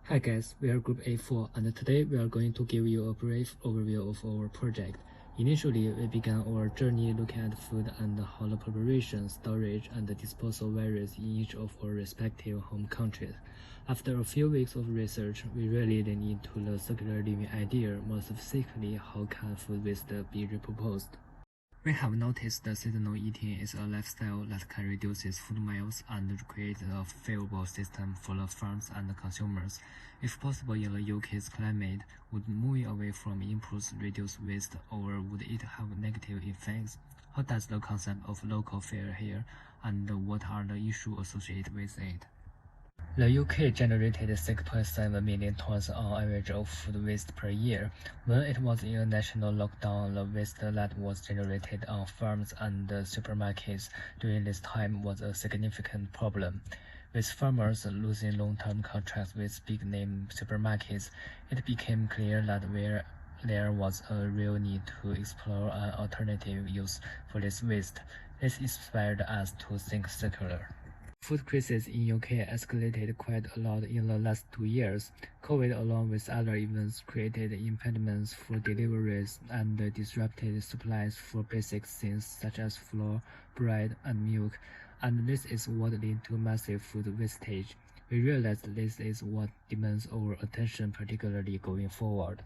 Hi guys, we are Group A4 and today we are going to give you a brief overview of our project. Initially, we began our journey looking at food and how the preparation, storage, and disposal varies in each of our respective home countries. After a few weeks of research, we really leaned into the circular living idea, more specifically how can food waste be repurposed. We have noticed that seasonal eating is a lifestyle that can reduce food miles and create a favorable system for the farms and consumers. If possible in the UK's climate, would moving away from inputs reduce waste or would it have negative effects? How does the concept of local fare here and what are the issues associated with it? The UK generated 6.7 million tons on average of food waste per year. When it was in a national lockdown, the waste that was generated on farms and supermarkets during this time was a significant problem. With farmers losing long-term contracts with big-name supermarkets, it became clear that there was a real need to explore an alternative use for this waste. This inspired us to think circular. Food crisis in UK escalated quite a lot in the last 2 years. COVID, along with other events, created impediments for deliveries and disrupted supplies for basic things such as flour, bread, and milk, and this is what led to massive food wastage. We realized this is what demands our attention, particularly going forward.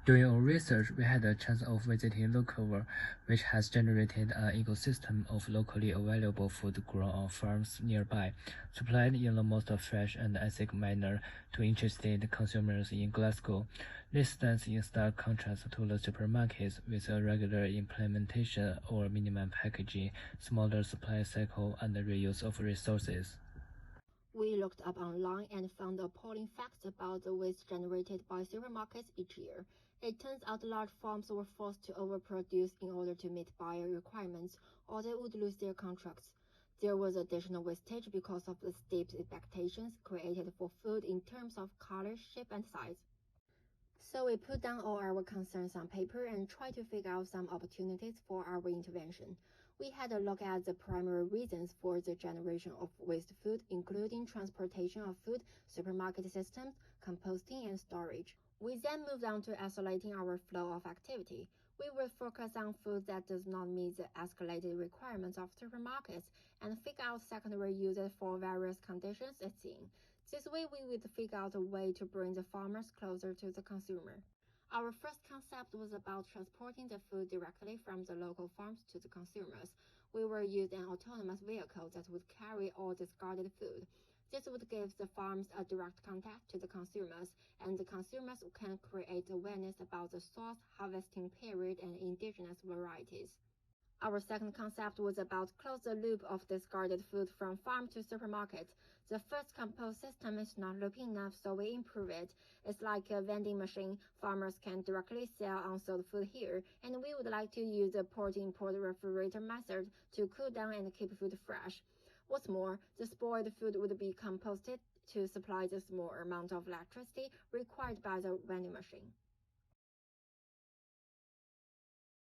During our research, we had a chance of visiting Lockever, which has generated an ecosystem of locally available food grown on farms nearby, supplied in the most fresh and ethical manner to interested consumers in Glasgow. This stands in stark contrast to the supermarkets with a regular implementation or minimum packaging, smaller supply cycle, and reuse of resources. We looked up online and found appalling facts about the waste generated by supermarkets each year. It turns out large farms were forced to overproduce in order to meet buyer requirements, or they would lose their contracts. There was additional wastage because of the steep expectations created for food in terms of color, shape, and size. So we put down all our concerns on paper and tried to figure out some opportunities for our intervention. We had a look at the primary reasons for the generation of waste food, including transportation of food, supermarket systems, composting, and storage. We then moved on to isolating our flow of activity. We will focus on food that does not meet the escalated requirements of supermarkets and figure out secondary uses for various conditions it's in. This way we would figure out a way to bring the farmers closer to the consumer. Our first concept was about transporting the food directly from the local farms to the consumers. We will use an autonomous vehicle that would carry all discarded food. This would give the farms a direct contact to the consumers, and the consumers can create awareness about the source, harvesting period, and indigenous varieties. Our second concept was about close the loop of discarded food from farm to supermarket. The first compost system is not looping enough, so we improve it. It's like a vending machine. Farmers can directly sell unsold food here, and we would like to use the port-in-port refrigerator method to cool down and keep food fresh. What's more, the spoiled food would be composted to supply the small amount of electricity required by the vending machine.